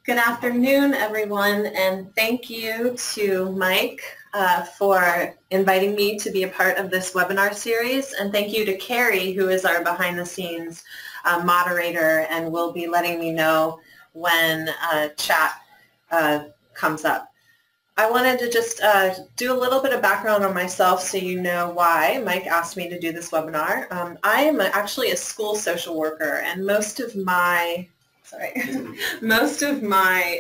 Good afternoon, everyone, and thank you to Mike for inviting me to be a part of this webinar series, and thank you to Carrie, who is our behind-the-scenes moderator and will be letting me know when chat comes up. I wanted to just do a little bit of background on myself so you know why Mike asked me to do this webinar. I am actually a school social worker, and most of my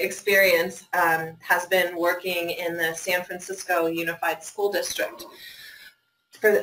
experience has been working in the San Francisco Unified School District.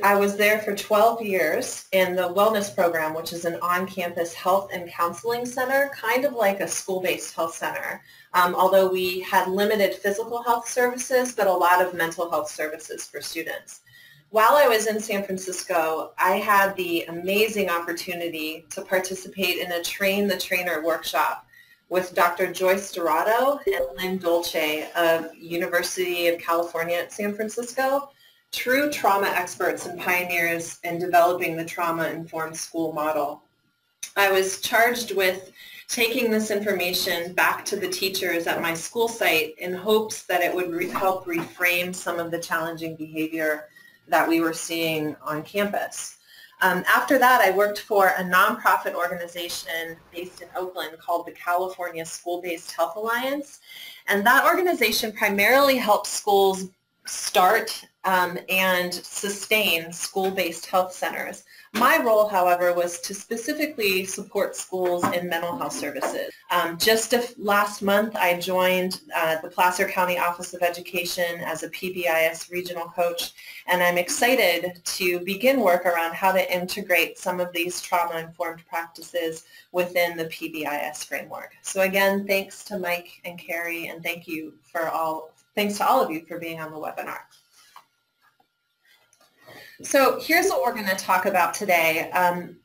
I was there for 12 years in the wellness program, which is an on-campus health and counseling center, kind of like a school-based health center, although we had limited physical health services, but a lot of mental health services for students. While I was in San Francisco, I had the amazing opportunity to participate in a Train the Trainer workshop with Dr. Joyce Dorado and Lynn Dolce of University of California at San Francisco, true trauma experts and pioneers in developing the trauma-informed school model. I was charged with taking this information back to the teachers at my school site in hopes that it would help reframe some of the challenging behavior that we were seeing on campus. After that, I worked for a nonprofit organization based in Oakland called the California School-Based Health Alliance, and that organization primarily helps schools start and sustain school-based health centers. My role, however, was to specifically support schools in mental health services. Just last month, I joined the Placer County Office of Education as a PBIS regional coach, and I'm excited to begin work around how to integrate some of these trauma-informed practices within the PBIS framework. So again, thanks to Mike and Carrie, and thanks to all of you for being on the webinar. So here's what we're going to talk about today.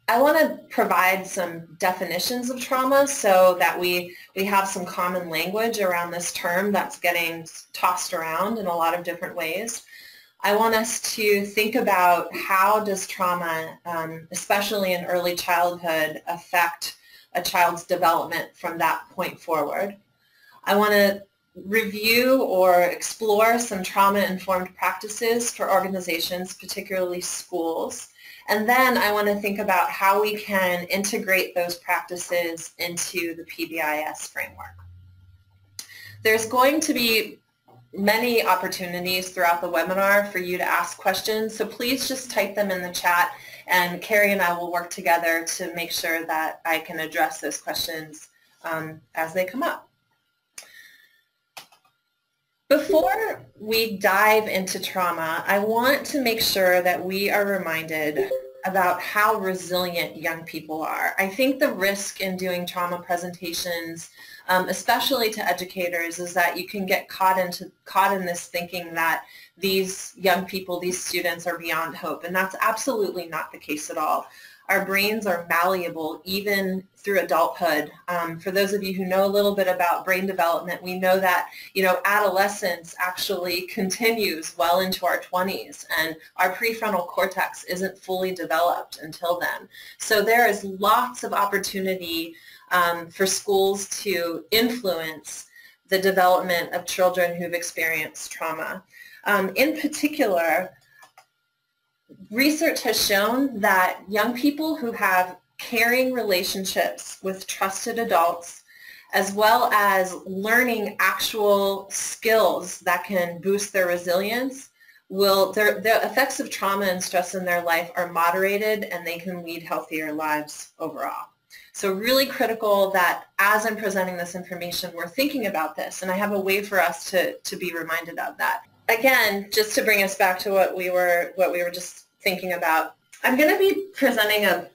I want to provide some definitions of trauma so that we have some common language around this term that's getting tossed around in a lot of different ways. I want us to think about how does trauma, especially in early childhood, affect a child's development from that point forward. I want to review or explore some trauma-informed practices for organizations, particularly schools. And then I want to think about how we can integrate those practices into the PBIS framework. There's going to be many opportunities throughout the webinar for you to ask questions, so please just type them in the chat, and Carrie and I will work together to make sure that I can address those questions as they come up. Before we dive into trauma, I want to make sure that we are reminded about how resilient young people are. I think the risk in doing trauma presentations, especially to educators, is that you can get caught in this thinking that these young people, these students, are beyond hope, and that's absolutely not the case at all. Our brains are malleable even through adulthood. For those of you who know a little bit about brain development, we know that adolescence actually continues well into our 20s, and our prefrontal cortex isn't fully developed until then. So there is lots of opportunity for schools to influence the development of children who've experienced trauma. In particular, research has shown that young people who have caring relationships with trusted adults, as well as learning actual skills that can boost their resilience, the effects of trauma and stress in their life are moderated, and they can lead healthier lives overall. So really critical that as I'm presenting this information, we're thinking about this, and I have a way for us to be reminded of that. Again, just to bring us back to what we were just thinking about, I'm going to be presenting a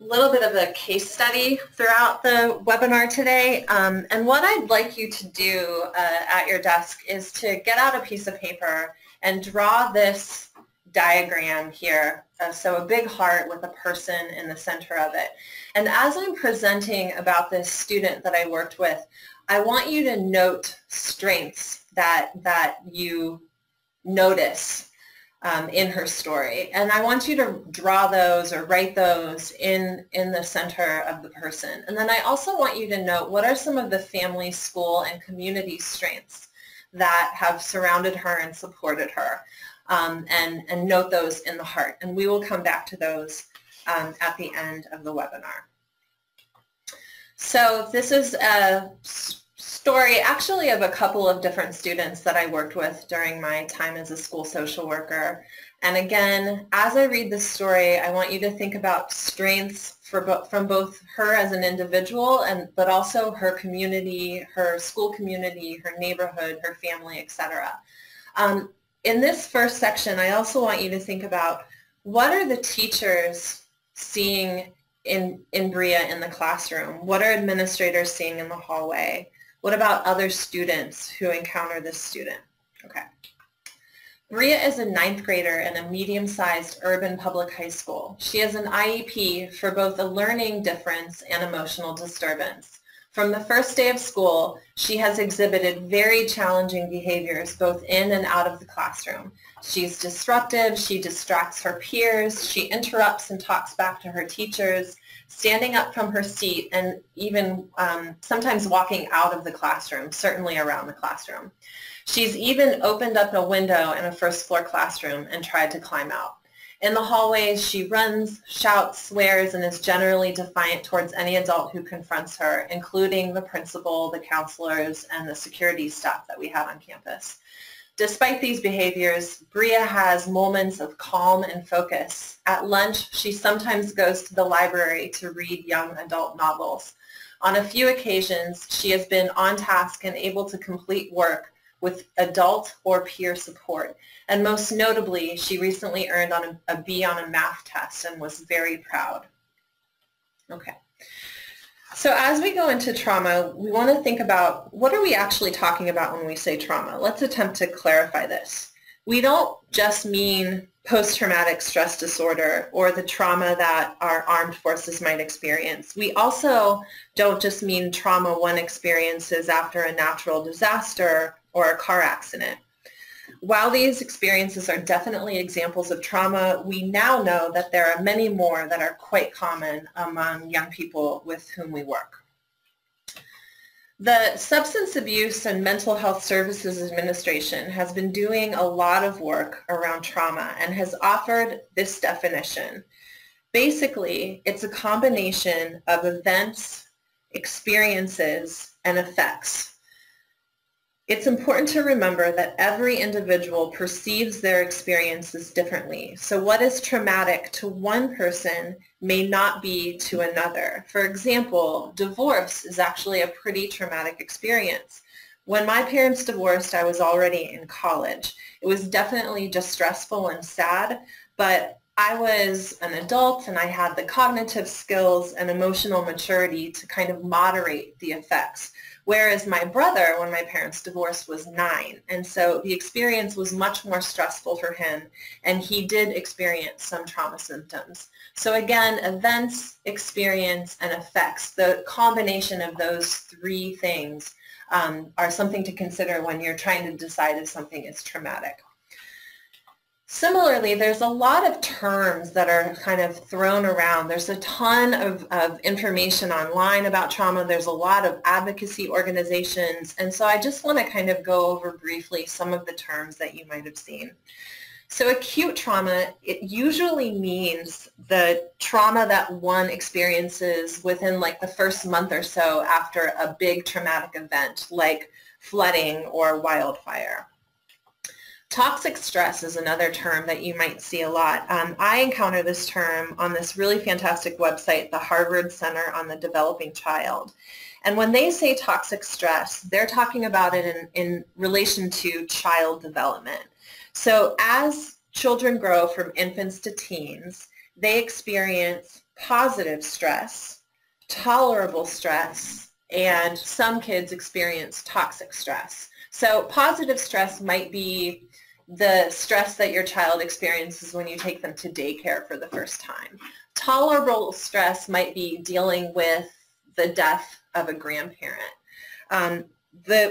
little bit of a case study throughout the webinar today. And what I'd like you to do at your desk is to get out a piece of paper and draw this diagram here. So a big heart with a person in the center of it. And as I'm presenting about this student that I worked with, I want you to note strengths that you notice in her story. And I want you to draw those or write those in the center of the person. And then I also want you to note what are some of the family, school, and community strengths that have surrounded her and supported her, and note those in the heart. And we will come back to those at the end of the webinar. So this is a story actually of a couple of different students that I worked with during my time as a school social worker. And again, as I read this story, I want you to think about strengths from both her as an individual, but also her community, her school community, her neighborhood, her family, etc. In this first section, I also want you to think about what are the teachers seeing in Bria in the classroom? What are administrators seeing in the hallway? What about other students who encounter this student? Okay. Bria is a 9th grader in a medium-sized urban public high school. She has an IEP for both a learning difference and emotional disturbance. From the first day of school, she has exhibited very challenging behaviors both in and out of the classroom. She's disruptive, she distracts her peers, she interrupts and talks back to her teachers, standing up from her seat and even sometimes walking out of the classroom, certainly around the classroom. She's even opened up a window in a first-floor classroom and tried to climb out. In the hallways, she runs, shouts, swears, and is generally defiant towards any adult who confronts her, including the principal, the counselors, and the security staff that we have on campus. Despite these behaviors, Bria has moments of calm and focus. At lunch, she sometimes goes to the library to read young adult novels. On a few occasions, she has been on task and able to complete work with adult or peer support. And most notably, she recently earned a B on a math test and was very proud. Okay. So as we go into trauma, we want to think about what are we actually talking about when we say trauma? Let's attempt to clarify this. We don't just mean post-traumatic stress disorder or the trauma that our armed forces might experience. We also don't just mean trauma one experiences after a natural disaster or a car accident. While these experiences are definitely examples of trauma, we now know that there are many more that are quite common among young people with whom we work. The Substance Abuse and Mental Health Services Administration has been doing a lot of work around trauma and has offered this definition. Basically, it's a combination of events, experiences, and effects. It's important to remember that every individual perceives their experiences differently. So what is traumatic to one person may not be to another. For example, divorce is actually a pretty traumatic experience. When my parents divorced, I was already in college. It was definitely just stressful and sad, but I was an adult and I had the cognitive skills and emotional maturity to kind of moderate the effects. Whereas my brother, when my parents divorced, was 9. And so the experience was much more stressful for him, and he did experience some trauma symptoms. So again, events, experience, and effects, the combination of those 3 things are something to consider when you're trying to decide if something is traumatic. Similarly, there's a lot of terms that are kind of thrown around. There's a ton of information online about trauma. There's a lot of advocacy organizations. And so I just want to kind of go over briefly some of the terms that you might have seen. So acute trauma, it usually means the trauma that one experiences within like the first month or so after a big traumatic event like flooding or wildfire. Toxic stress is another term that you might see a lot. I encounter this term on this really fantastic website, the Harvard Center on the Developing Child. And when they say toxic stress, they're talking about it in relation to child development. So as children grow from infants to teens, they experience positive stress, tolerable stress, and some kids experience toxic stress. So positive stress might be the stress that your child experiences when you take them to daycare for the first time. Tolerable stress might be dealing with the death of a grandparent.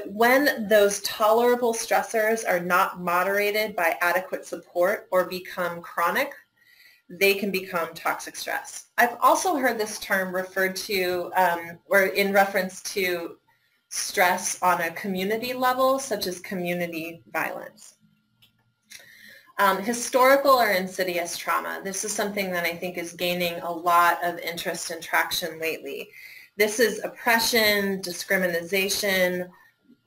when those tolerable stressors are not moderated by adequate support or become chronic, they can become toxic stress. I've also heard this term referred to or in reference to stress on a community level, such as community violence. Historical or insidious trauma. This is something that I think is gaining a lot of interest and traction lately. This is oppression, discrimination,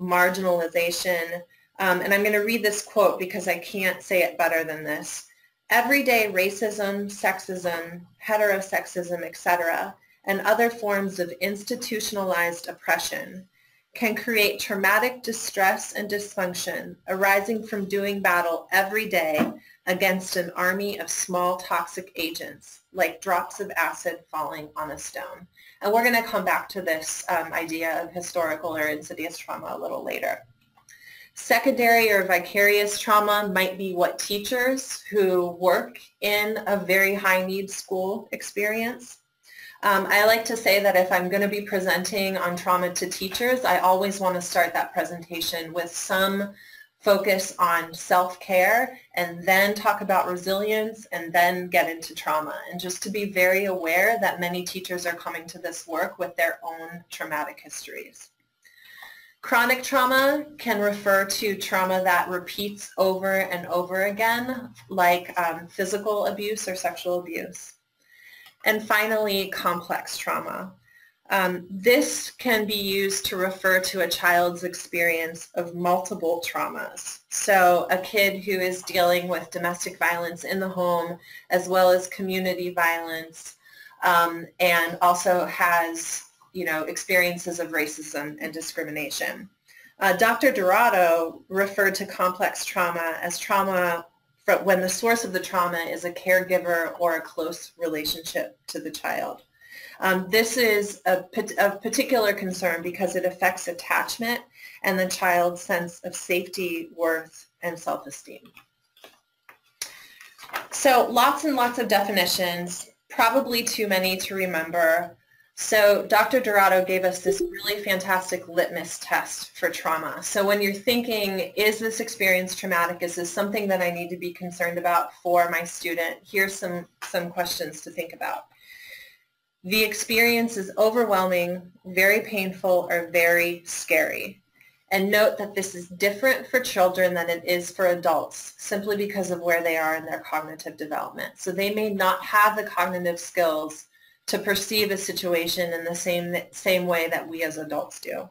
marginalization, and I'm going to read this quote because I can't say it better than this. Everyday racism, sexism, heterosexism, etc., and other forms of institutionalized oppression can create traumatic distress and dysfunction arising from doing battle every day against an army of small toxic agents, like drops of acid falling on a stone. And we're going to come back to this idea of historical or insidious trauma a little later. Secondary or vicarious trauma might be what teachers who work in a very high-need school experience. I like to say that if I'm going to be presenting on trauma to teachers, I always want to start that presentation with some focus on self-care and then talk about resilience and then get into trauma. And just to be very aware that many teachers are coming to this work with their own traumatic histories. Chronic trauma can refer to trauma that repeats over and over again, like physical abuse or sexual abuse. And finally, complex trauma. This can be used to refer to a child's experience of multiple traumas. So a kid who is dealing with domestic violence in the home as well as community violence and also has experiences of racism and discrimination. Dr. Dorado referred to complex trauma as trauma when the source of the trauma is a caregiver or a close relationship to the child. This is of particular concern because it affects attachment and the child's sense of safety, worth, and self-esteem. So lots and lots of definitions, probably too many to remember. So Dr. Dorado gave us this really fantastic litmus test for trauma. So when you're thinking, is this experience traumatic? Is this something that I need to be concerned about for my student? Here's some questions to think about. The experience is overwhelming, very painful, or very scary. And note that this is different for children than it is for adults, simply because of where they are in their cognitive development. So they may not have the cognitive skills to perceive a situation in the same way that we as adults do.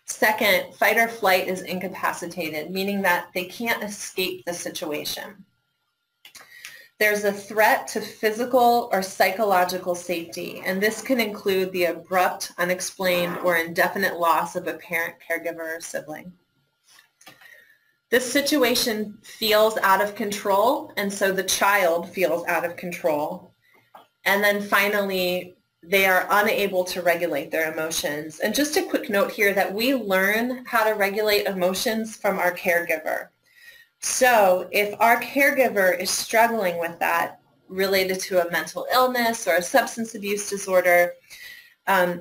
Second, fight or flight is incapacitated, meaning that they can't escape the situation. There's a threat to physical or psychological safety, and this can include the abrupt, unexplained, or indefinite loss of a parent, caregiver, or sibling. This situation feels out of control, and so the child feels out of control. And then finally, they are unable to regulate their emotions. And just a quick note here that we learn how to regulate emotions from our caregiver. So if our caregiver is struggling with that related to a mental illness or a substance abuse disorder,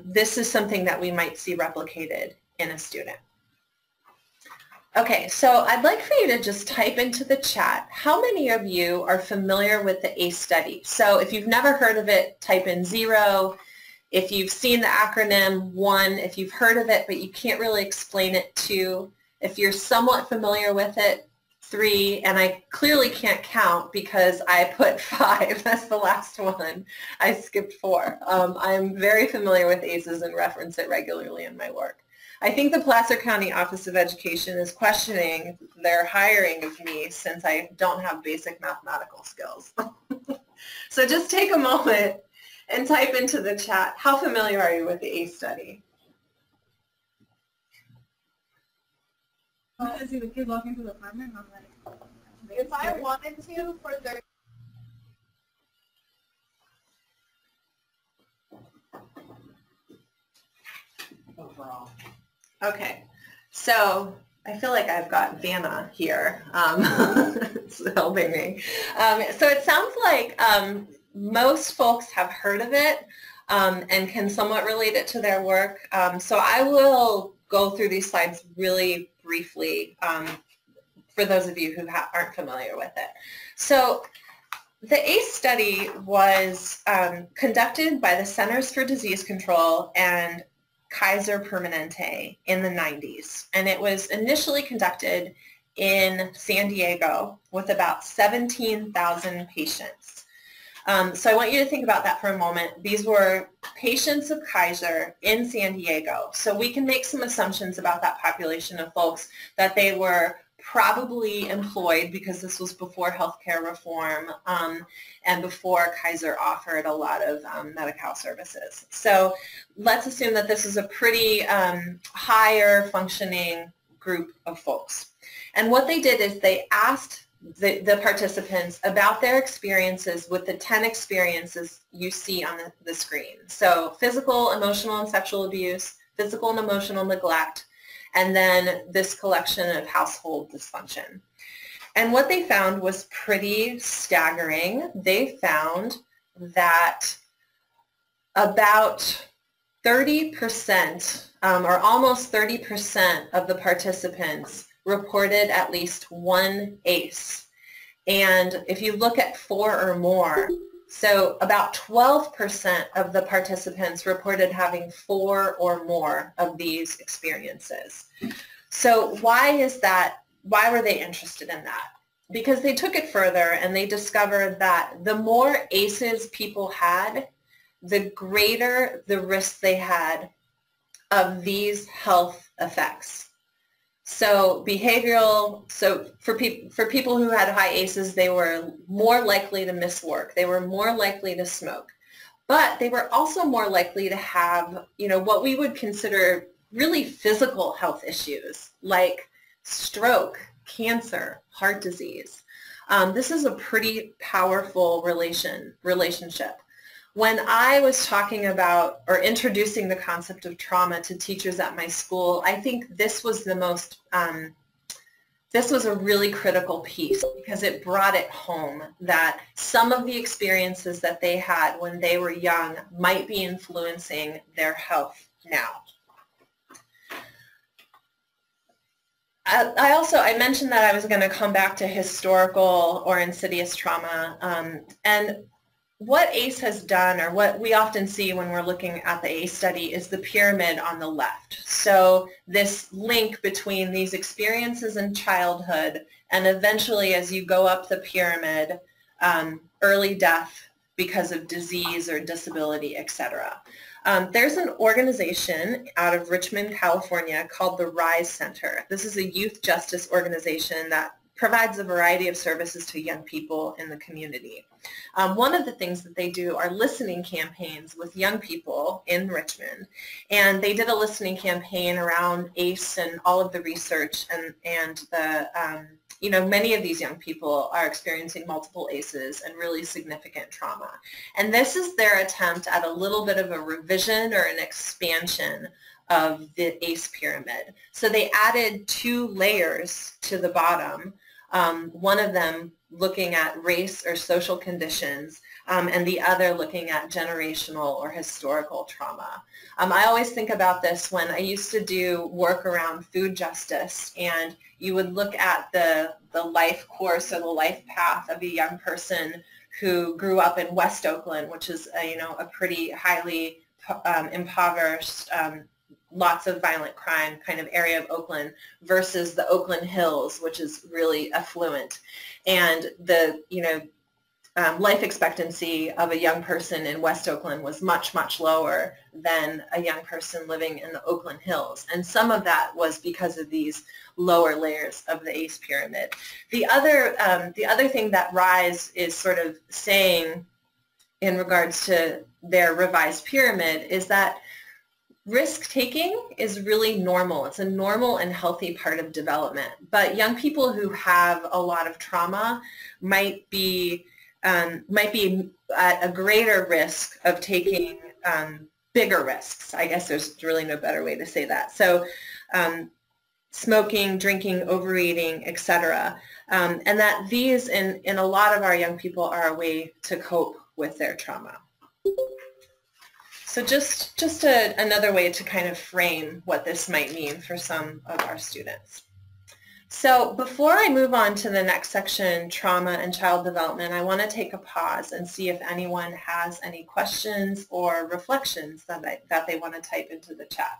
this is something that we might see replicated in a student. Okay, so I'd like for you to just type into the chat, how many of you are familiar with the ACE study? So if you've never heard of it, type in 0. If you've seen the acronym, 1. If you've heard of it, but you can't really explain it, 2. If you're somewhat familiar with it, 3. And I clearly can't count because I put 5. That's the last one. I skipped 4. I'm very familiar with ACEs and reference it regularly in my work. I think the Placer County Office of Education is questioning their hiring of me since I don't have basic mathematical skills. So just take a moment and type into the chat, how familiar are you with the ACE study? As you could walk into the apartment, I'm like, if I wanted to for 30. Overall. Okay, so I feel like I've got Vanna here it's helping me. So it sounds like most folks have heard of it and can somewhat relate it to their work. So I will go through these slides really briefly for those of you who aren't familiar with it. So the ACE study was conducted by the Centers for Disease Control and Kaiser Permanente in the 90s. And it was initially conducted in San Diego with about 17,000 patients. So I want you to think about that for a moment. These were patients of Kaiser in San Diego. So we can make some assumptions about that population of folks, that they were probably employed because this was before healthcare reform and before Kaiser offered a lot of Medi-Cal services. So let's assume that this is a pretty higher functioning group of folks. And what they did is they asked the participants about their experiences with the 10 experiences you see on the screen. So physical, emotional, and sexual abuse, physical and emotional neglect, and then this collection of household dysfunction. And what they found was pretty staggering. They found that about 30% or almost 30% of the participants reported at least one ACE. And if you look at 4 or more, so about 12% of the participants reported having 4 or more of these experiences. So why is that? Why were they interested in that? Because they took it further and they discovered that the more ACEs people had, the greater the risk they had of these health effects. So behavioral, so for people who had high ACEs, they were more likely to miss work. They were more likely to smoke. But they were also more likely to have, what we would consider really physical health issues like stroke, cancer, heart disease. This is a pretty powerful relationship. When I was talking about or introducing the concept of trauma to teachers at my school, I think this was the most, this was a really critical piece because it brought it home that some of the experiences that they had when they were young might be influencing their health now. I mentioned that I was going to come back to historical or insidious trauma, and what ACE has done, or what we often see when we're looking at the ACE study, is the pyramid on the left. So this link between these experiences in childhood and eventually as you go up the pyramid, early death because of disease or disability, etc. There's an organization out of Richmond, California called the RISE Center. This is a youth justice organization that provides a variety of services to young people in the community. One of the things that they do are listening campaigns with young people in Richmond, and they did a listening campaign around ACE and all of the research, and the many of these young people are experiencing multiple ACEs and really significant trauma. And this is their attempt at a little bit of a revision or an expansion of the ACE pyramid. So they added 2 layers to the bottom, one of them looking at race or social conditions, and the other looking at generational or historical trauma. I always think about this when I used to do work around food justice, and you would look at the life course or the life path of a young person who grew up in West Oakland, which is a pretty highly impoverished, lots of violent crime kind of area of Oakland, versus the Oakland Hills, which is really affluent. And the life expectancy of a young person in West Oakland was much, much lower than a young person living in the Oakland Hills. And some of that was because of these lower layers of the ACE pyramid. The other thing that RISE is sort of saying in regards to their revised pyramid is that risk-taking is really normal. It's a normal and healthy part of development. But young people who have a lot of trauma might be at a greater risk of taking bigger risks. I guess there's really no better way to say that. So smoking, drinking, overeating, etc. And that these, in a lot of our young people, are a way to cope with their trauma. So just another way to kind of frame what this might mean for some of our students. So before I move on to the next section, trauma and child development, I want to take a pause and see if anyone has any questions or reflections that they want to type into the chat.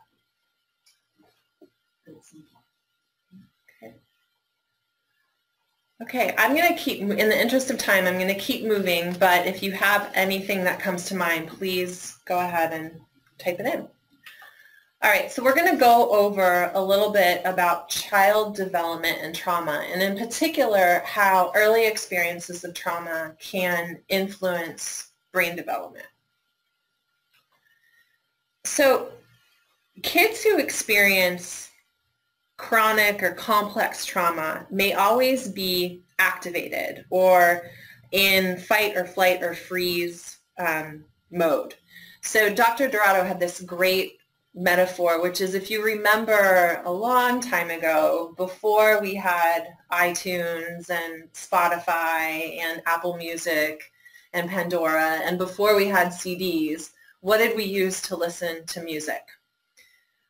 Okay, I'm going to keep, in the interest of time, I'm going to keep moving, but if you have anything that comes to mind, please go ahead and type it in. All right, so we're going to go over a little bit about child development and trauma, and in particular, how early experiences of trauma can influence brain development. So kids who experience chronic or complex trauma may always be activated or in fight or flight or freeze mode. So Dr. Dorado had this great metaphor, which is, if you remember a long time ago, before we had iTunes and Spotify and Apple Music and Pandora, and before we had CDs, what did we use to listen to music?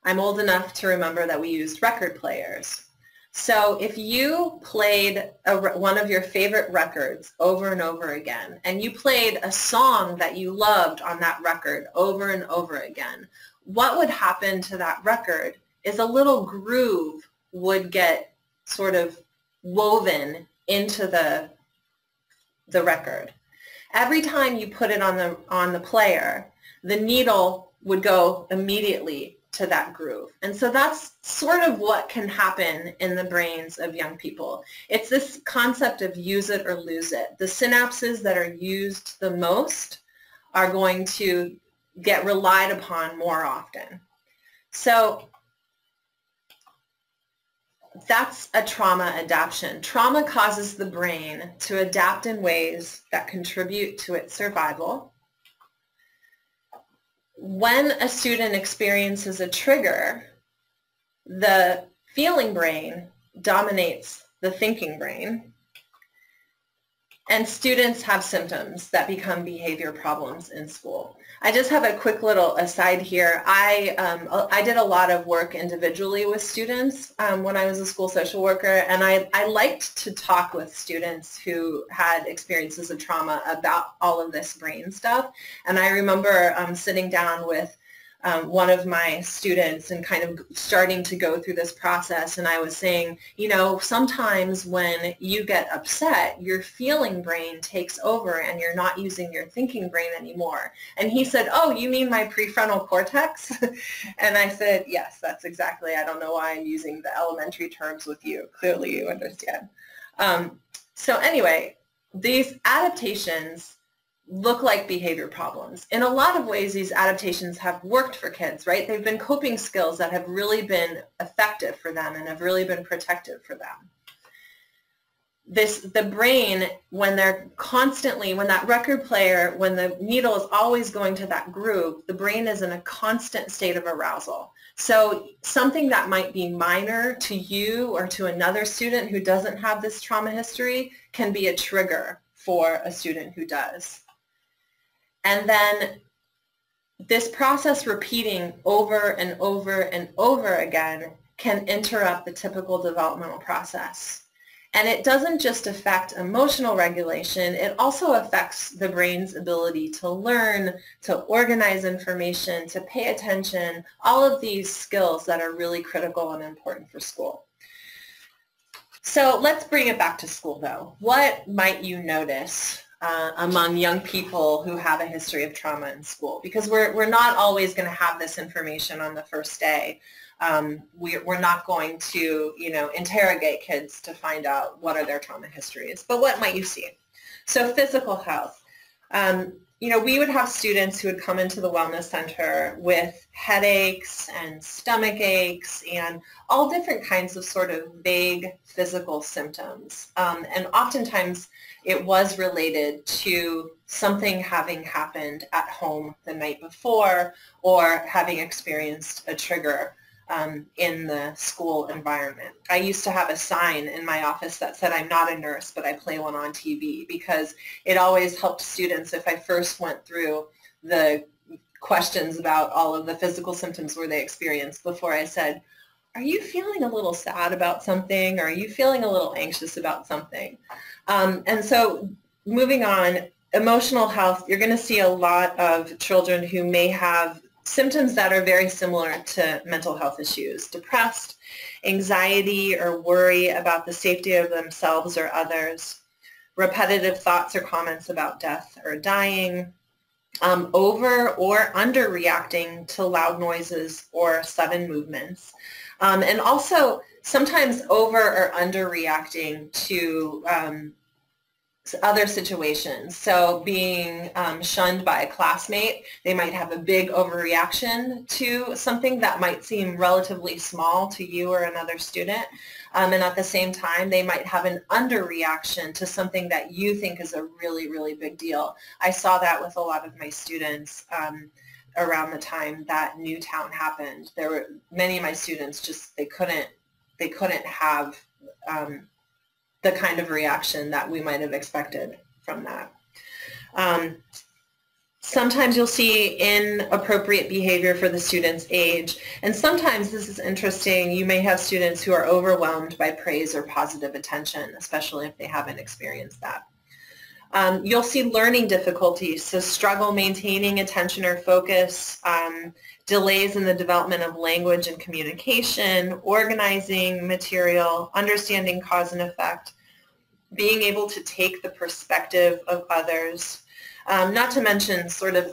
I'm old enough to remember that we used record players. So if you played one of your favorite records over and over again, and you played a song that you loved on that record over and over again, what would happen to that record is a little groove would get sort of woven into the record. Every time you put it on the player, the needle would go immediately to that groove. And so that's sort of what can happen in the brains of young people. It's this concept of use it or lose it. The synapses that are used the most are going to get relied upon more often. So that's a trauma adaptation. Trauma causes the brain to adapt in ways that contribute to its survival. When a student experiences a trigger, the feeling brain dominates the thinking brain, and students have symptoms that become behavior problems in school. I just have a quick little aside here. I did a lot of work individually with students when I was a school social worker, and I liked to talk with students who had experiences of trauma about all of this brain stuff. And I remember sitting down with one of my students and kind of starting to go through this process, and I was saying, you know, sometimes when you get upset, your feeling brain takes over and you're not using your thinking brain anymore. And he said, oh, you mean my prefrontal cortex? And I said, yes, that's exactly. I don't know why I'm using the elementary terms with you. Clearly you understand. So anyway, these adaptations look like behavior problems. In a lot of ways, these adaptations have worked for kids, right? They've been coping skills that have really been effective for them and have really been protective for them. The brain, when they're constantly, when that record player, when the needle is always going to that groove, the brain is in a constant state of arousal. So something that might be minor to you or to another student who doesn't have this trauma history can be a trigger for a student who does. And then this process repeating over and over and over again can interrupt the typical developmental process. And it doesn't just affect emotional regulation, it also affects the brain's ability to learn, to organize information, to pay attention, all of these skills that are really critical and important for school. So let's bring it back to school though. What might you notice among young people who have a history of trauma in school? Because we're not always going to have this information on the first day. We're not going to, you know, interrogate kids to find out what are their trauma histories. But what might you see? So physical health. You know, we would have students who would come into the wellness center with headaches and stomach aches and all different kinds of sort of vague physical symptoms. And oftentimes it was related to something having happened at home the night before or having experienced a trigger in the school environment. I used to have a sign in my office that said, I'm not a nurse, but I play one on TV, because it always helped students if I first went through the questions about all of the physical symptoms where they experienced before I said, are you feeling a little sad about something? Or are you feeling a little anxious about something? And so moving on, emotional health, you're going to see a lot of children who may have symptoms that are very similar to mental health issues, depressed, anxiety or worry about the safety of themselves or others, repetitive thoughts or comments about death or dying, over or under reacting to loud noises or sudden movements, and also sometimes over or under reacting to other situations. So being shunned by a classmate, they might have a big overreaction to something that might seem relatively small to you or another student. And at the same time, they might have an underreaction to something that you think is a really, really big deal. I saw that with a lot of my students around the time that Newtown happened. There were many of my students just, they couldn't have the kind of reaction that we might have expected from that. Sometimes you'll see inappropriate behavior for the student's age, and sometimes this is interesting, you may have students who are overwhelmed by praise or positive attention, especially if they haven't experienced that. You'll see learning difficulties, so struggle maintaining attention or focus, delays in the development of language and communication, organizing material, understanding cause and effect, being able to take the perspective of others, not to mention sort of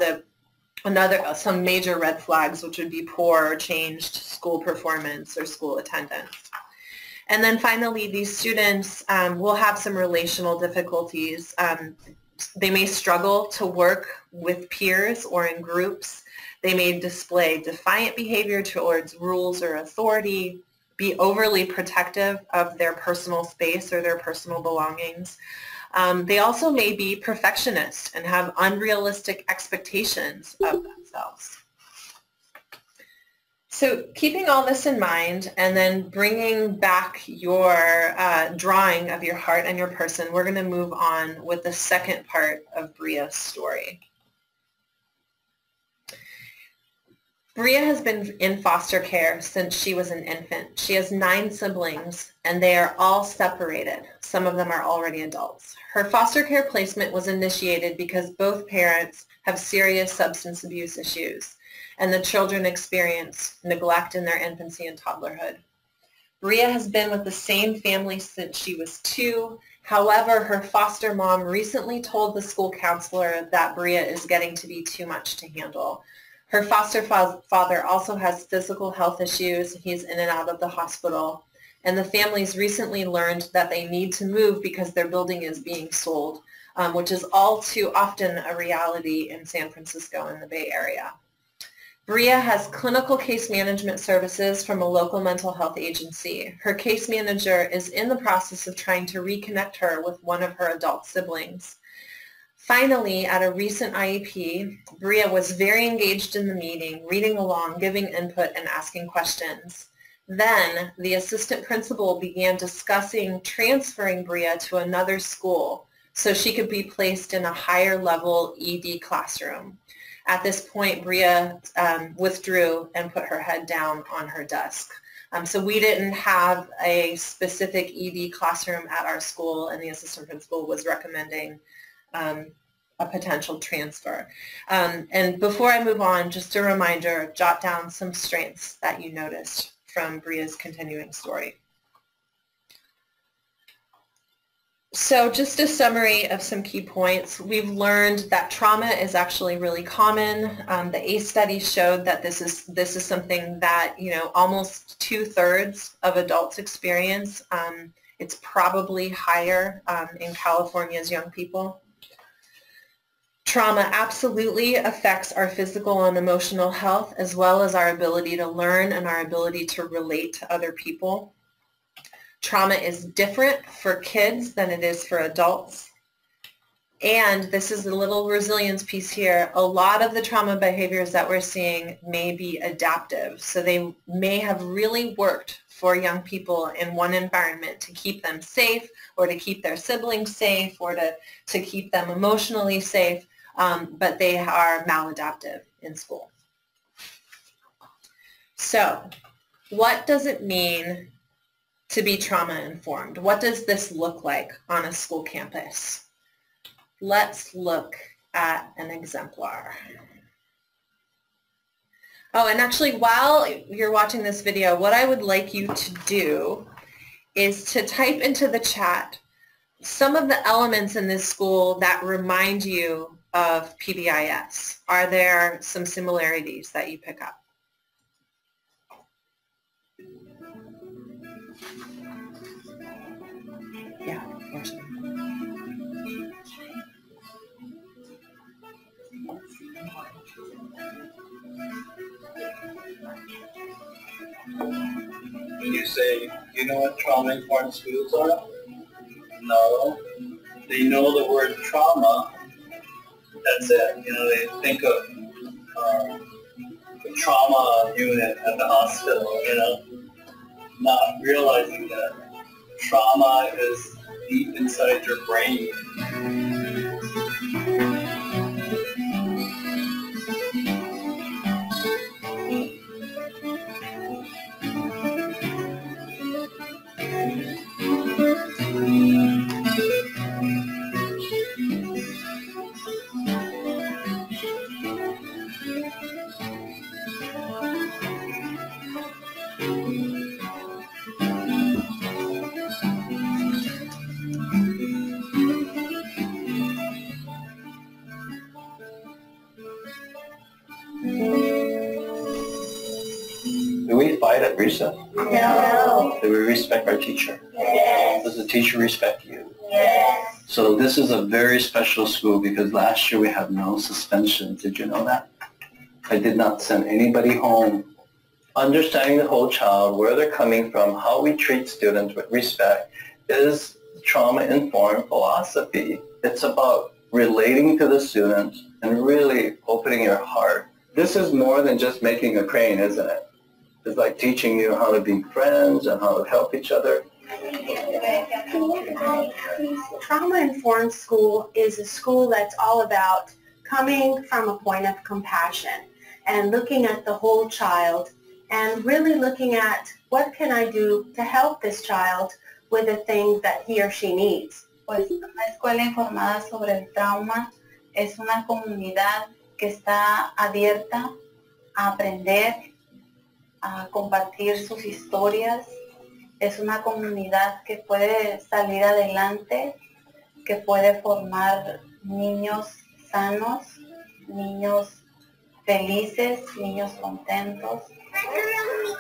some major red flags, which would be poor or changed school performance or school attendance. And then finally, these students will have some relational difficulties. They may struggle to work with peers or in groups. They may display defiant behavior towards rules or authority, be overly protective of their personal space or their personal belongings. They also may be perfectionists and have unrealistic expectations of themselves. So keeping all this in mind and then bringing back your drawing of your heart and your person, we're going to move on with the second part of Bria's story. Bria has been in foster care since she was an infant. She has 9 siblings, and they are all separated. Some of them are already adults. Her foster care placement was initiated because both parents have serious substance abuse issues, and the children experience neglect in their infancy and toddlerhood. Bria has been with the same family since she was 2. However, her foster mom recently told the school counselor that Bria is getting to be too much to handle. Her foster father also has physical health issues. He's in and out of the hospital. And the families recently learned that they need to move because their building is being sold, which is all too often a reality in San Francisco and the Bay Area. Bria has clinical case management services from a local mental health agency. Her case manager is in the process of trying to reconnect her with one of her adult siblings. Finally, at a recent IEP, Bria was very engaged in the meeting, reading along, giving input, and asking questions. Then, the assistant principal began discussing transferring Bria to another school so she could be placed in a higher level ED classroom. At this point, Bria withdrew and put her head down on her desk. So we didn't have a specific ED classroom at our school, and the assistant principal was recommending a potential transfer. And before I move on, just a reminder, jot down some strengths that you noticed from Bria's continuing story. So just a summary of some key points. We've learned that trauma is actually really common. The ACE study showed that this is something that, almost 2/3 of adults experience. It's probably higher in California's young people. Trauma absolutely affects our physical and emotional health, as well as our ability to learn and our ability to relate to other people. Trauma is different for kids than it is for adults. And this is a little resilience piece here. A lot of the trauma behaviors that we're seeing may be adaptive. So they may have really worked for young people in one environment to keep them safe, or to keep their siblings safe, or to keep them emotionally safe, but they are maladaptive in school. So, what does it mean to be trauma-informed? What does this look like on a school campus? Let's look at an exemplar. Oh, and actually, while you're watching this video, what I would like you to do is to type into the chat some of the elements in this school that remind you of PBIS. Are there some similarities that you pick up? Yeah, of course. You say, you know what trauma-informed schools are? No. They know the word trauma. That's it. You know, they think of the trauma unit at the hospital, you know, not realizing that trauma is deep inside your brain. Do we fight at recess? No. Do we respect our teacher? Yes. Does the teacher respect you? Yes. So this is a very special school because last year we had no suspension. Did you know that? I did not send anybody home. Understanding the whole child, where they're coming from, how we treat students with respect is trauma-informed philosophy. It's about relating to the students and really opening your heart. This is more than just making a crane, isn't it? It's like teaching you how to be friends and how to help each other. Trauma-informed school is a school that's all about coming from a point of compassion and looking at the whole child and really looking at what can I do to help this child with the things that he or she needs. Pues una escuela informada sobre el trauma es una comunidad que está abierta a aprender, a compartir sus historias. Es una comunidad que puede salir adelante, que puede formar niños sanos, niños felices, niños contentos.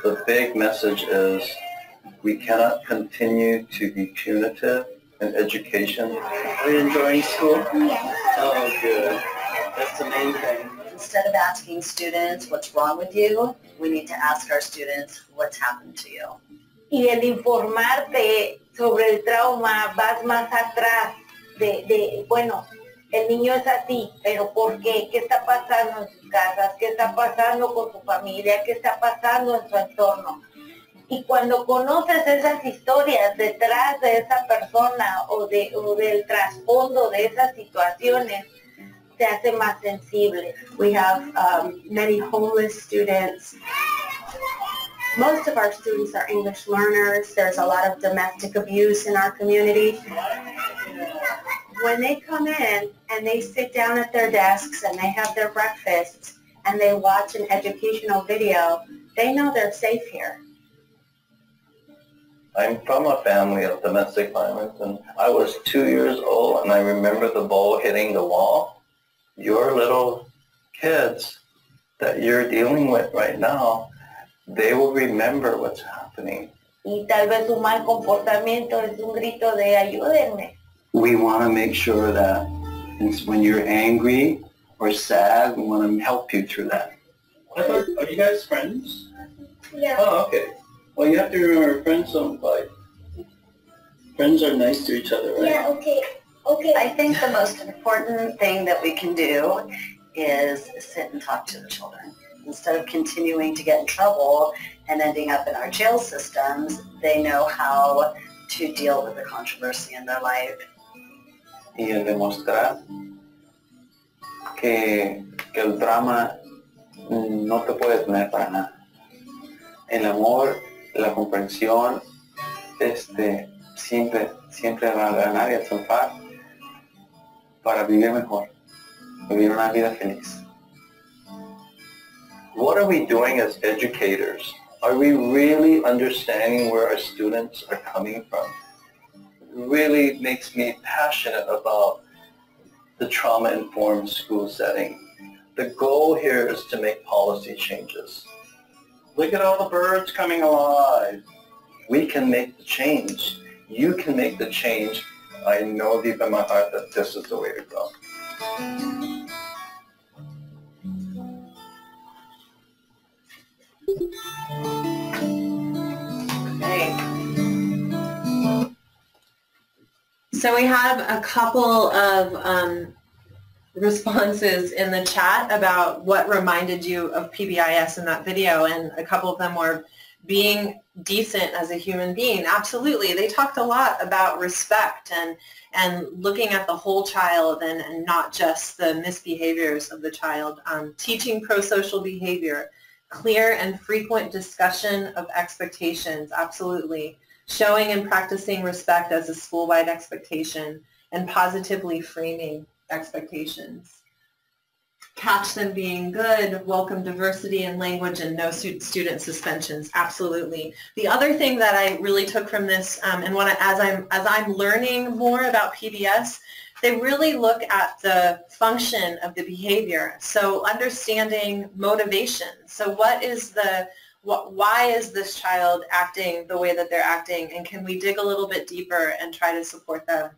The big message is we cannot continue to be punitive in education. Are you enjoying school? Yes. Oh, good. That's the main thing. Instead of asking students what's wrong with you, we need to ask our students what's happened to you. Y el informarte sobre el trauma vas más atrás bueno, el niño es así, pero ¿por qué? ¿Qué está pasando en sus casas? ¿Qué está pasando con su familia? ¿Qué está pasando en su entorno? Y cuando conoces esas historias detrás de esa persona o del trasfondo de esas situaciones, te hace más sensible. We have many homeless students. Most of our students are English learners. There's a lot of domestic abuse in our community. When they come in and they sit down at their desks and they have their breakfasts and they watch an educational video, they know they're safe here. I'm from a family of domestic violence, and I was 2 years old, and I remember the bowl hitting the wall. Your little kids that you're dealing with right now, they will remember what's happening. Y tal vez un mal comportamiento es un grito de ayúdenme. We want to make sure that when you're angry or sad, we want to help you through that. Are you guys friends? Yeah. Oh, okay. Well, you have to remember, friends don't fight. Friends are nice to each other, right? Yeah, okay. Okay. I think the most important thing that we can do is sit and talk to the children. Instead of continuing to get in trouble and ending up in our jail systems, they know how to deal with the controversy in their life. Y el demostrar que el drama no te puede detener para nada. El amor, la comprensión, siempre va a ganar y a triunfar para vivir mejor, vivir una vida feliz. What are we doing as educators? Are we really understanding where our students are coming from? It really makes me passionate about the trauma-informed school setting. The goal here is to make policy changes. Look at all the birds coming alive. We can make the change. You can make the change. I know deep in my heart that this is the way to go. Okay. So we have a couple of responses in the chat about what reminded you of PBIS in that video, and a couple of them were being decent as a human being. Absolutely. They talked a lot about respect and looking at the whole child and not just the misbehaviors of the child. Teaching pro-social behavior, clear and frequent discussion of expectations. Absolutely. Showing and practicing respect as a school-wide expectation, and positively framing expectations. Catch them being good, welcome diversity in language, and no student suspensions. Absolutely. The other thing that I really took from this, and as I'm learning more about PBS, they really look at the function of the behavior. So understanding motivation. So why is this child acting the way that they're acting, and can we dig a little bit deeper and try to support them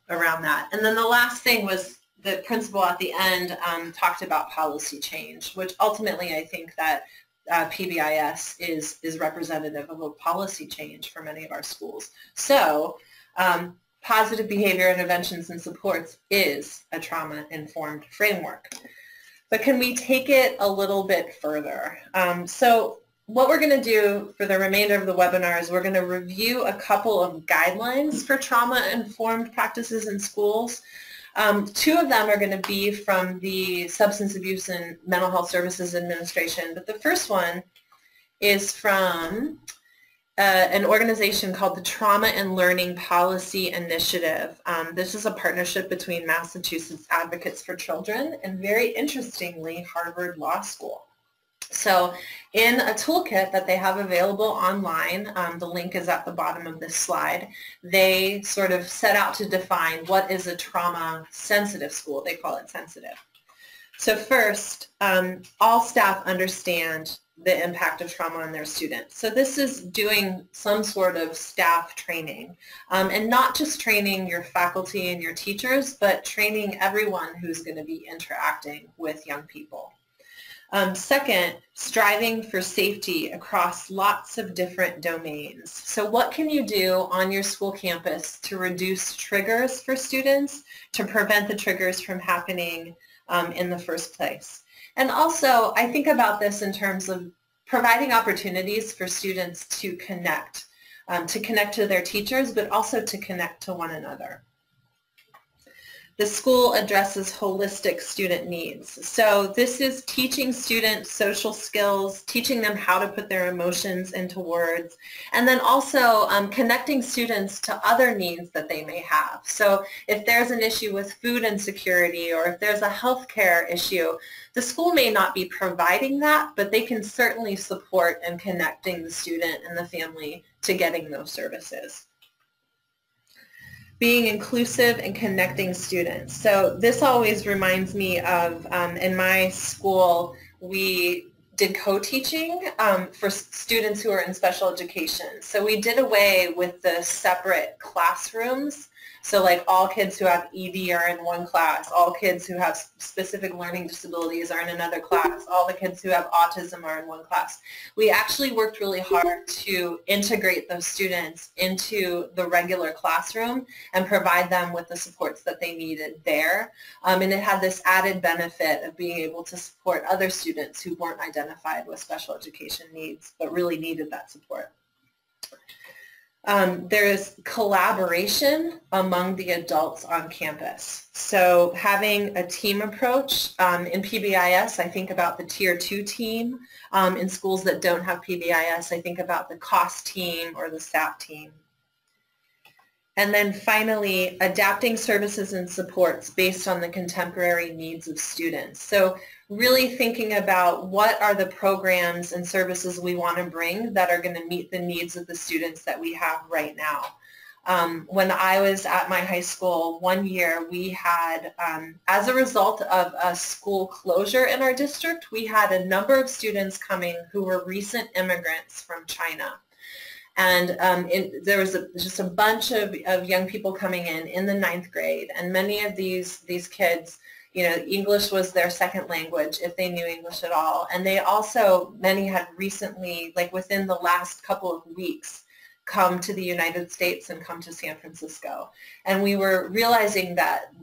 around that? And then the last thing was the principal at the end talked about policy change, which ultimately I think that PBIS is representative of a policy change for many of our schools. So positive behavior interventions and supports is a trauma-informed framework. But can we take it a little bit further? So what we're going to do for the remainder of the webinar is we're going to review a couple of guidelines for trauma-informed practices in schools. Two of them are going to be from the Substance Abuse and Mental Health Services Administration, but the first one is from an organization called the Trauma and Learning Policy Initiative. This is a partnership between Massachusetts Advocates for Children and, very interestingly, Harvard Law School. So in a toolkit that they have available online, the link is at the bottom of this slide, they sort of set out to define what is a trauma-sensitive school. They call it sensitive. So first, all staff understand the impact of trauma on their students. So this is doing some sort of staff training, and not just training your faculty and your teachers, but training everyone who's going to be interacting with young people. Second, striving for safety across lots of different domains. So what can you do on your school campus to reduce triggers for students, to prevent the triggers from happening in the first place? And also, I think about this in terms of providing opportunities for students to connect to their teachers, but also to connect to one another. The school addresses holistic student needs. So this is teaching students social skills, teaching them how to put their emotions into words, and then also connecting students to other needs that they may have. So if there's an issue with food insecurity, or if there's a healthcare issue, the school may not be providing that, but they can certainly support in connecting the student and the family to getting those services. Being inclusive and connecting students. So this always reminds me of, in my school, we did co-teaching for students who are in special education. So we did away with the separate classrooms. So like all kids who have ED are in one class, all kids who have specific learning disabilities are in another class, all the kids who have autism are in one class. We actually worked really hard to integrate those students into the regular classroom and provide them with the supports that they needed there. And it had this added benefit of being able to support other students who weren't identified with special education needs but really needed that support. There's collaboration among the adults on campus. So having a team approach, in PBIS, I think about the Tier 2 team. In schools that don't have PBIS, I think about the COST team or the SAP team. And then finally, adapting services and supports based on the contemporary needs of students. So really thinking about what are the programs and services we want to bring that are going to meet the needs of the students that we have right now. When I was at my high school, one year we had, as a result of a school closure in our district, we had a number of students coming who were recent immigrants from China. And there was just a bunch of young people coming in the 9th grade, and many of these kids, you know, English was their second language if they knew English at all. And they also, many had recently, like within the last couple of weeks, come to the United States and come to San Francisco. And we were realizing that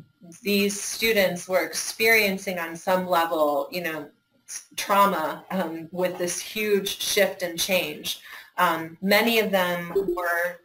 these students were experiencing on some level, you know, trauma with this huge shift and change. Many of them were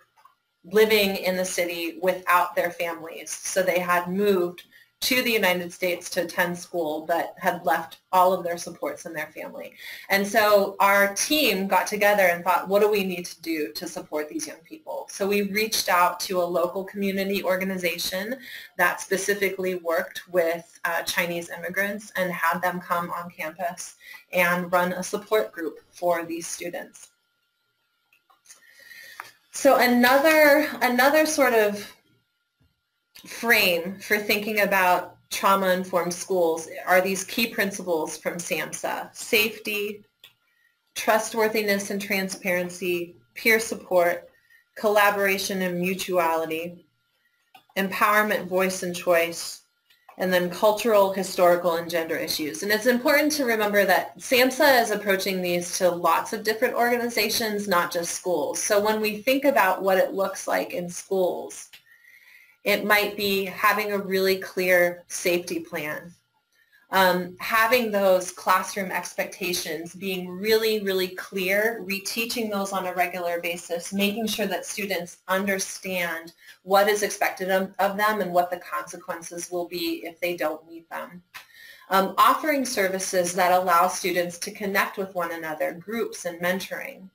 living in the city without their families, so they had moved to the United States to attend school but had left all of their supports in their family. And so our team got together and thought, what do we need to do to support these young people? So we reached out to a local community organization that specifically worked with Chinese immigrants and had them come on campus and run a support group for these students. So another sort of frame for thinking about trauma-informed schools are these key principles from SAMHSA: safety, trustworthiness and transparency, peer support, collaboration and mutuality, empowerment, voice and choice, and then cultural, historical, and gender issues. And it's important to remember that SAMHSA is approaching these to lots of different organizations, not just schools. So when we think about what it looks like in schools, it might be having a really clear safety plan, having those classroom expectations being really, really clear, reteaching those on a regular basis, making sure that students understand what is expected of them and what the consequences will be if they don't meet them. Offering services that allow students to connect with one another, groups and mentoring.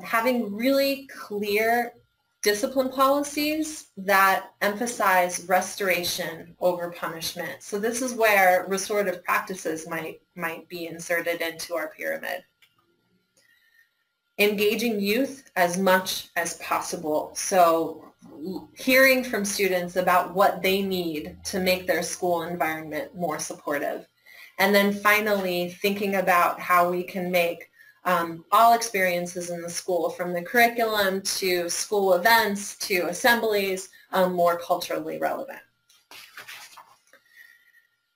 Having really clear discipline policies that emphasize restoration over punishment. So this is where restorative practices might be inserted into our pyramid. Engaging youth as much as possible. So hearing from students about what they need to make their school environment more supportive. And then finally, thinking about how we can make all experiences in the school, from the curriculum to school events to assemblies, more culturally relevant.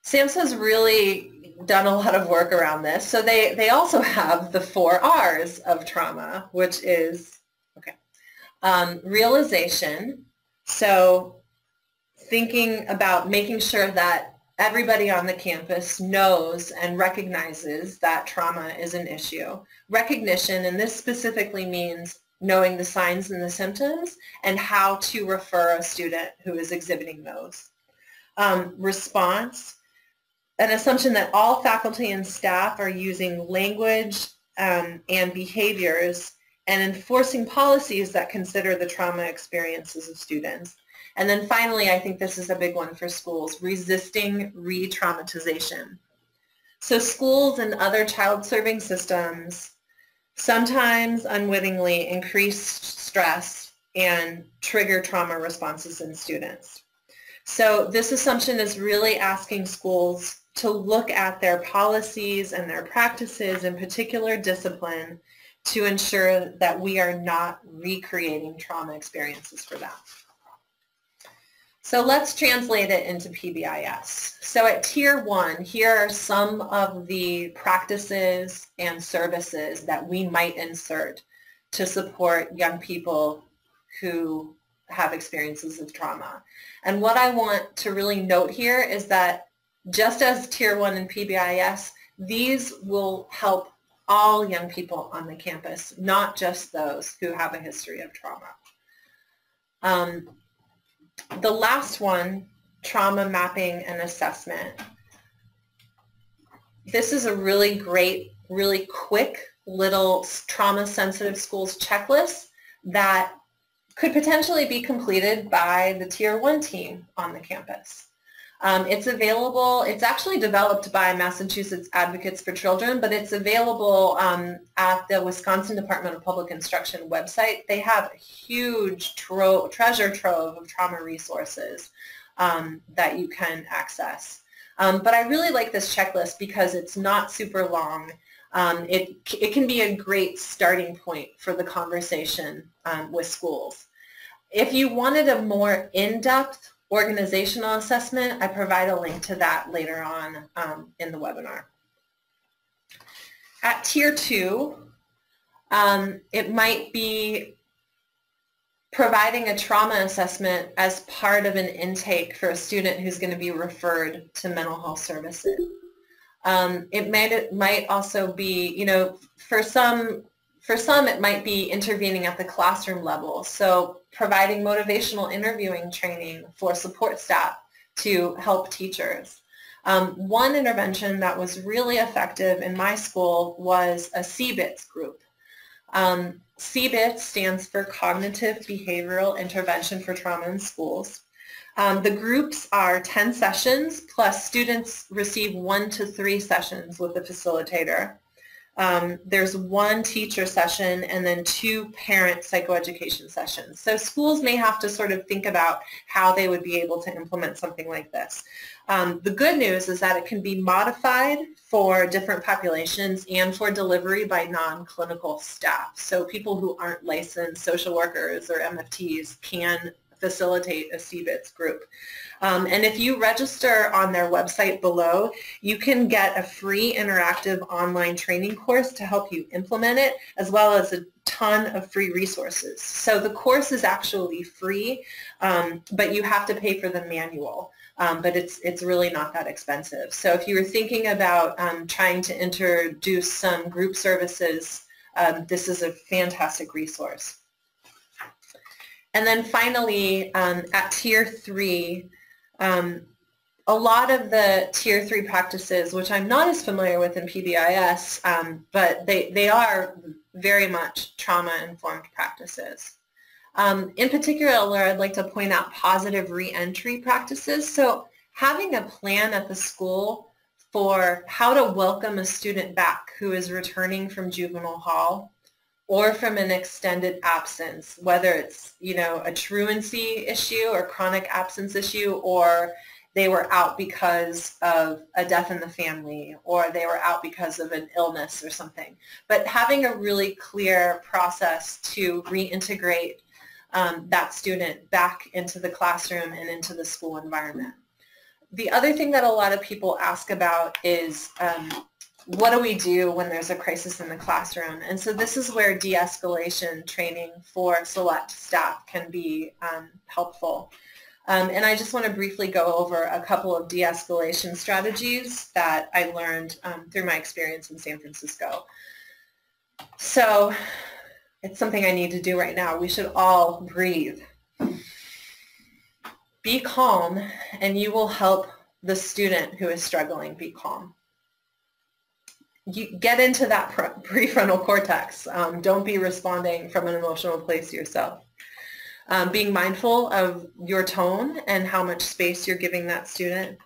SAMHSA has really done a lot of work around this. So they also have the 4 R's of trauma, which is, realization. So thinking about making sure that everybody on the campus knows and recognizes that trauma is an issue. Recognition, and this specifically means knowing the signs and the symptoms and how to refer a student who is exhibiting those. Response, an assumption that all faculty and staff are using language and behaviors and enforcing policies that consider the trauma experiences of students. And then finally, I think this is a big one for schools, resisting re-traumatization. So schools and other child-serving systems sometimes unwittingly increase stress and trigger trauma responses in students. So this assumption is really asking schools to look at their policies and their practices, in particular discipline, to ensure that we are not recreating trauma experiences for them. So let's translate it into PBIS. So at Tier 1, here are some of the practices and services that we might insert to support young people who have experiences of trauma. And what I want to really note here is that just as Tier 1 and PBIS, these will help all young people on the campus, not just those who have a history of trauma. The last one, trauma mapping and assessment. This is a really great, really quick little trauma-sensitive schools checklist that could potentially be completed by the Tier 1 team on the campus. It's available, it's actually developed by Massachusetts Advocates for Children, but it's available at the Wisconsin Department of Public Instruction website. They have a huge treasure trove of trauma resources that you can access. But I really like this checklist because it's not super long. It can be a great starting point for the conversation with schools. If you wanted a more in-depth organizational assessment, I provide a link to that later on in the webinar. At Tier 2, it might be providing a trauma assessment as part of an intake for a student who's going to be referred to mental health services. It might also be, you know, for some it might be intervening at the classroom level. So providing motivational interviewing training for support staff to help teachers. One intervention that was really effective in my school was a CBITS group. CBITS stands for Cognitive Behavioral Intervention for Trauma in Schools. The groups are 10 sessions, plus students receive 1 to 3 sessions with the facilitator. There's 1 teacher session and then 2 parent psychoeducation sessions. So schools may have to sort of think about how they would be able to implement something like this. The good news is that it can be modified for different populations and for delivery by non-clinical staff. So people who aren't licensed social workers or MFTs can facilitate a CBITS group. And if you register on their website below, you can get a free interactive online training course to help you implement it, as well as a ton of free resources. So the course is actually free, but you have to pay for the manual. But it's really not that expensive. So if you were thinking about trying to introduce some group services, this is a fantastic resource. And then finally, at Tier 3, a lot of the Tier 3 practices, which I'm not as familiar with in PBIS, but they are very much trauma-informed practices. In particular, I'd like to point out positive reentry practices. So having a plan at the school for how to welcome a student back who is returning from juvenile hall or from an extended absence, whether it's, you know, a truancy issue or chronic absence issue, or they were out because of a death in the family, or they were out because of an illness or something. But having a really clear process to reintegrate that student back into the classroom and into the school environment. The other thing that a lot of people ask about is what do we do when there's a crisis in the classroom? And so this is where de-escalation training for select staff can be helpful. And I just want to briefly go over a couple of de-escalation strategies that I learned through my experience in San Francisco. So it's something I need to do right now. We should all breathe. Be calm, and you will help the student who is struggling be calm. You get into that prefrontal cortex. Don't be responding from an emotional place yourself. Being mindful of your tone and how much space you're giving that student.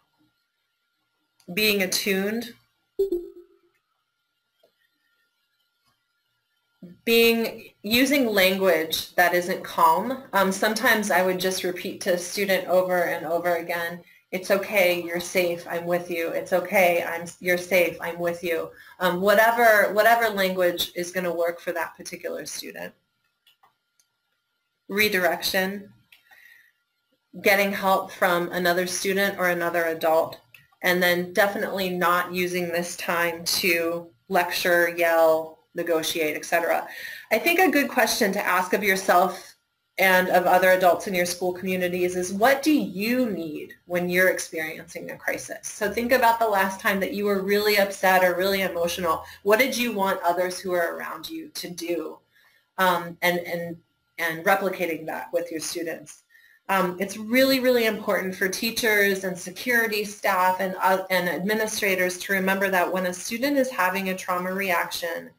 Being attuned. Using language that isn't calm. Sometimes I would just repeat to a student over and over again, it's okay, you're safe, I'm with you. It's okay, you're safe, I'm with you. Whatever language is going to work for that particular student. Redirection. Getting help from another student or another adult. And then definitely not using this time to lecture, yell, negotiate, etc. I think a good question to ask of yourself and of other adults in your school communities is, what do you need when you're experiencing a crisis? So think about the last time that you were really upset or really emotional. What did you want others who are around you to do? And replicating that with your students. It's really, really important for teachers and security staff and administrators to remember that when a student is having a trauma reaction,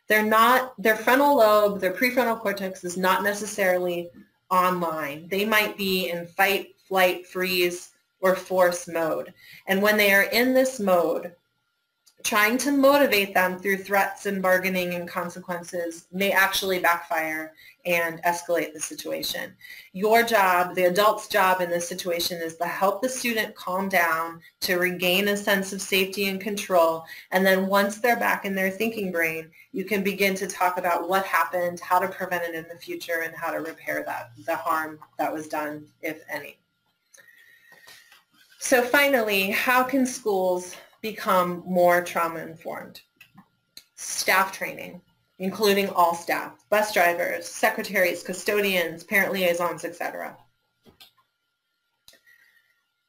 their frontal lobe, their prefrontal cortex is not necessarily online. They might be in fight, flight, freeze, or force mode. And when they are in this mode, trying to motivate them through threats and bargaining and consequences may actually backfire and escalate the situation. Your job, the adult's job in this situation, is to help the student calm down, to regain a sense of safety and control, and then once they're back in their thinking brain, you can begin to talk about what happened, how to prevent it in the future, and how to repair the harm that was done, if any. So finally, how can schools become more trauma-informed? Staff training, including all staff, bus drivers, secretaries, custodians, parent liaisons, etc.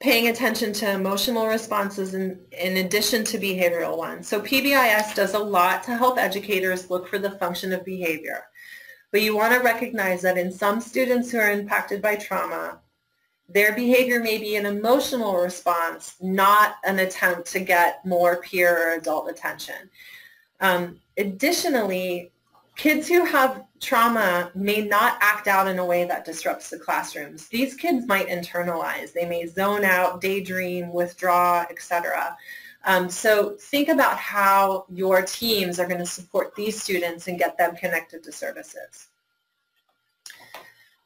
Paying attention to emotional responses in addition to behavioral ones. So PBIS does a lot to help educators look for the function of behavior. But you want to recognize that in some students who are impacted by trauma, their behavior may be an emotional response, not an attempt to get more peer or adult attention. Additionally, kids who have trauma may not act out in a way that disrupts the classrooms. These kids might internalize. They may zone out, daydream, withdraw, etc. So think about how your teams are going to support these students and get them connected to services.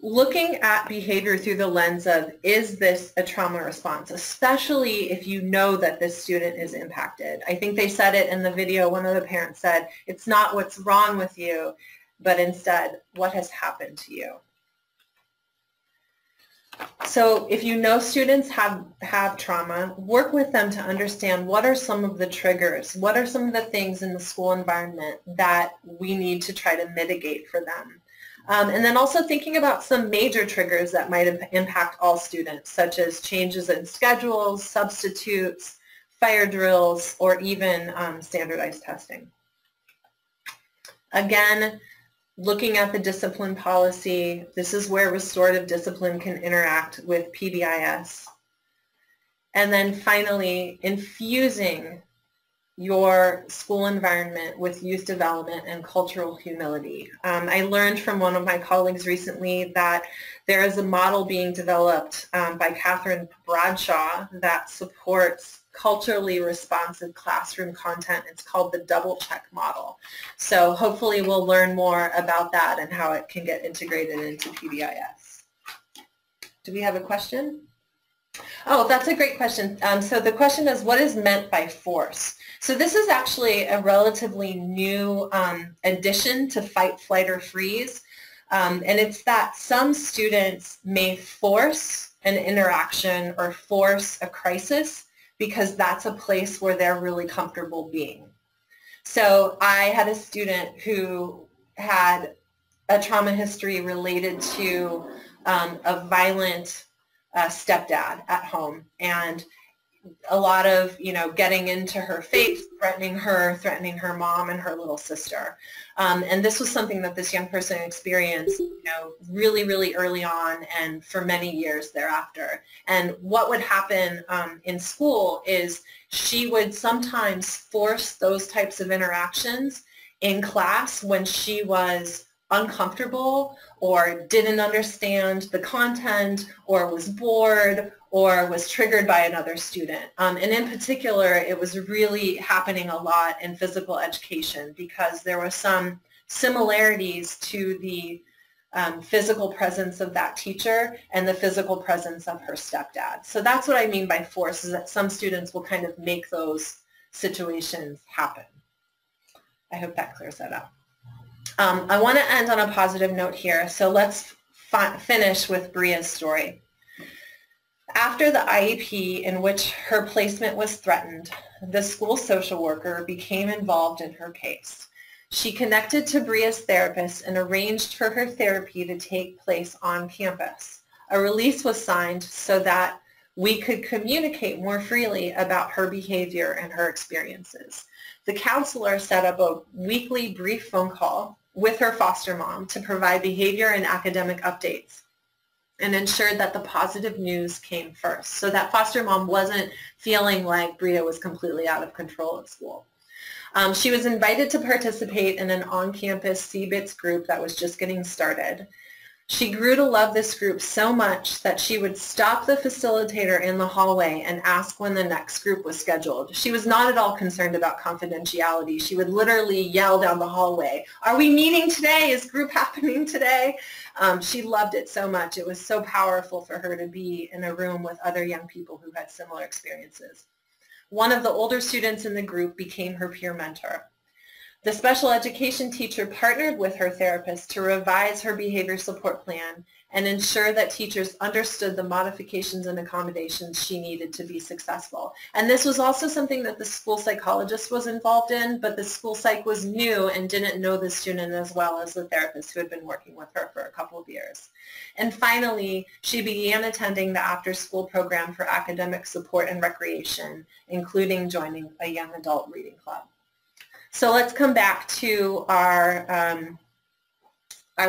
Looking at behavior through the lens of, is this a trauma response, especially if you know that this student is impacted. I think they said it in the video, one of the parents said, it's not what's wrong with you, but instead, what has happened to you. So if you know students have trauma, work with them to understand what are some of the triggers, what are some of the things in the school environment that we need to try to mitigate for them. And then also thinking about some major triggers that might impact all students, such as changes in schedules, substitutes, fire drills, or even standardized testing. Again, looking at the discipline policy, this is where restorative discipline can interact with PBIS. And then finally, infusing your school environment with youth development and cultural humility. I learned from one of my colleagues recently that there is a model being developed by Catherine Bradshaw that supports culturally responsive classroom content. It's called the double check model. So hopefully we'll learn more about that and how it can get integrated into PBIS. Do we have a question? Oh, that's a great question. So the question is, what is meant by force? So this is actually a relatively new addition to fight, flight, or freeze. And it's that some students may force an interaction or force a crisis because that's a place where they're really comfortable being. So I had a student who had a trauma history related to a violent stepdad at home, and a lot of, getting into her face, threatening her mom and her little sister. And this was something that this young person experienced, really, really early on and for many years thereafter. And what would happen in school is she would sometimes force those types of interactions in class when she was uncomfortable or didn't understand the content or was bored or was triggered by another student. And in particular, it was really happening a lot in physical education because there were some similarities to the physical presence of that teacher and the physical presence of her stepdad. So that's what I mean by force, is that some students will kind of make those situations happen. I hope that clears that up. I want to end on a positive note here, so let's finish with Bria's story. After the IEP in which her placement was threatened, the school social worker became involved in her case. She connected to Bria's therapist and arranged for her therapy to take place on campus. A release was signed so that we could communicate more freely about her behavior and her experiences. The counselor set up a weekly brief phone call with her foster mom to provide behavior and academic updates and ensured that the positive news came first, so that foster mom wasn't feeling like Bria was completely out of control at school. She was invited to participate in an on-campus CBITS group that was just getting started. She grew to love this group so much that she would stop the facilitator in the hallway and ask when the next group was scheduled. She was not at all concerned about confidentiality. She would literally yell down the hallway, "Are we meeting today? Is group happening today?" She loved it so much. It was so powerful for her to be in a room with other young people who had similar experiences. One of the older students in the group became her peer mentor. The special education teacher partnered with her therapist to revise her behavior support plan and ensure that teachers understood the modifications and accommodations she needed to be successful. And this was also something that the school psychologist was involved in, but the school psych was new and didn't know the student as well as the therapist who had been working with her for a couple of years. And finally, she began attending the after-school program for academic support and recreation, including joining a young adult reading club. So let's come back to our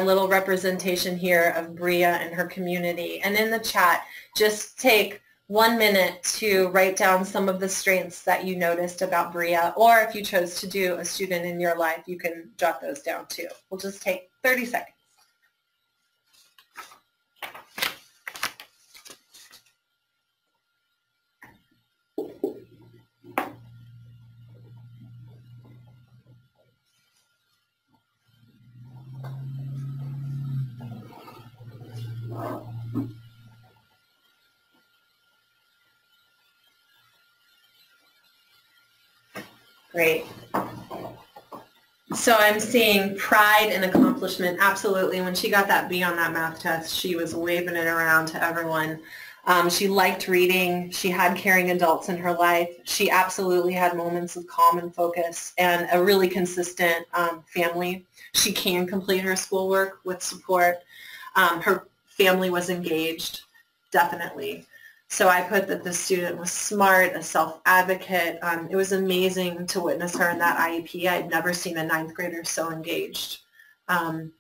little representation here of Bria and her community. And in the chat, just take 1 minute to write down some of the strengths that you noticed about Bria, or if you chose to do a student in your life, you can jot those down too. We'll just take 30 seconds. Great. So I'm seeing pride and accomplishment. Absolutely. When she got that B on that math test, she was waving it around to everyone. She liked reading. She had caring adults in her life. She absolutely had moments of calm and focus and a really consistent family. She can complete her schoolwork with support. Her family was engaged, definitely. So I put that the student was smart, a self-advocate. It was amazing to witness her in that IEP. I'd never seen a 9th grader so engaged. And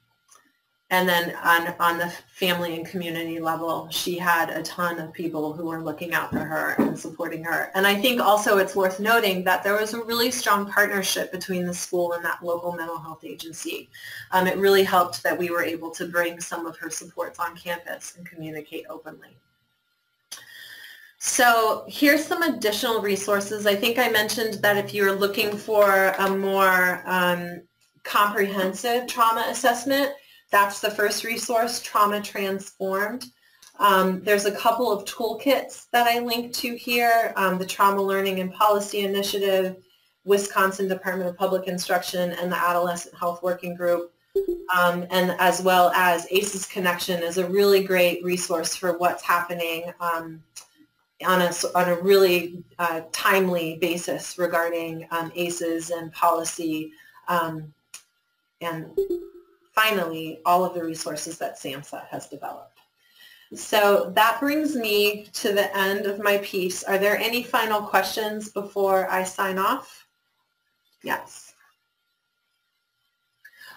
then on the family and community level, she had a ton of people who were looking out for her and supporting her. And I think also it's worth noting that there was a really strong partnership between the school and that local mental health agency. It really helped that we were able to bring some of her supports on campus and communicate openly. So here's some additional resources. I think I mentioned that if you're looking for a more comprehensive trauma assessment, that's the first resource, Trauma Transformed. There's a couple of toolkits that I linked to here, the Trauma Learning and Policy Initiative, Wisconsin Department of Public Instruction, and the Adolescent Health Working Group, and as well as ACEs Connection is a really great resource for what's happening on a really timely basis regarding ACEs and policy, and finally, all of the resources that SAMHSA has developed. So that brings me to the end of my piece. Are there any final questions before I sign off? Yes.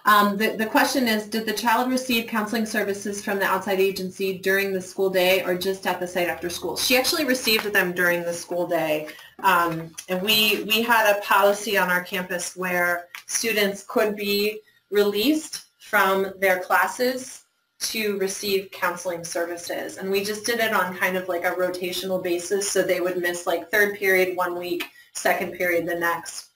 The question is, did the child receive counseling services from the outside agency during the school day or just at the site after school? She actually received them during the school day. And we had a policy on our campus where students could be released from their classes to receive counseling services. And we just did it on kind of like a rotational basis, so they would miss like 3rd period 1 week, 2nd period the next.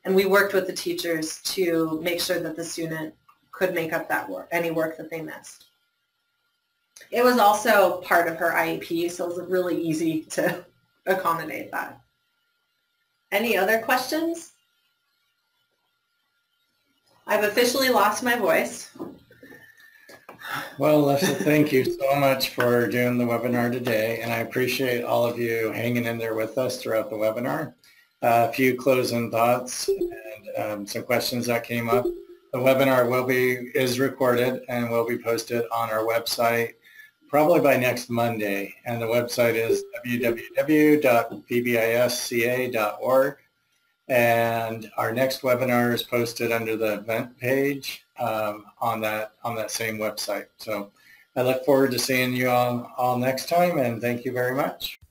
And we worked with the teachers to make sure that the student could make up that work, any work that they missed. It was also part of her IEP, so it was really easy to accommodate that. Any other questions? I've officially lost my voice. Well, Lisa, thank you so much for doing the webinar today, and I appreciate all of you hanging in there with us throughout the webinar. a few closing thoughts and some questions that came up. The webinar is recorded and will be posted on our website probably by next Monday. And the website is www.pbisca.org. And our next webinar is posted under the event page on that same website. So I look forward to seeing you all next time, and thank you very much.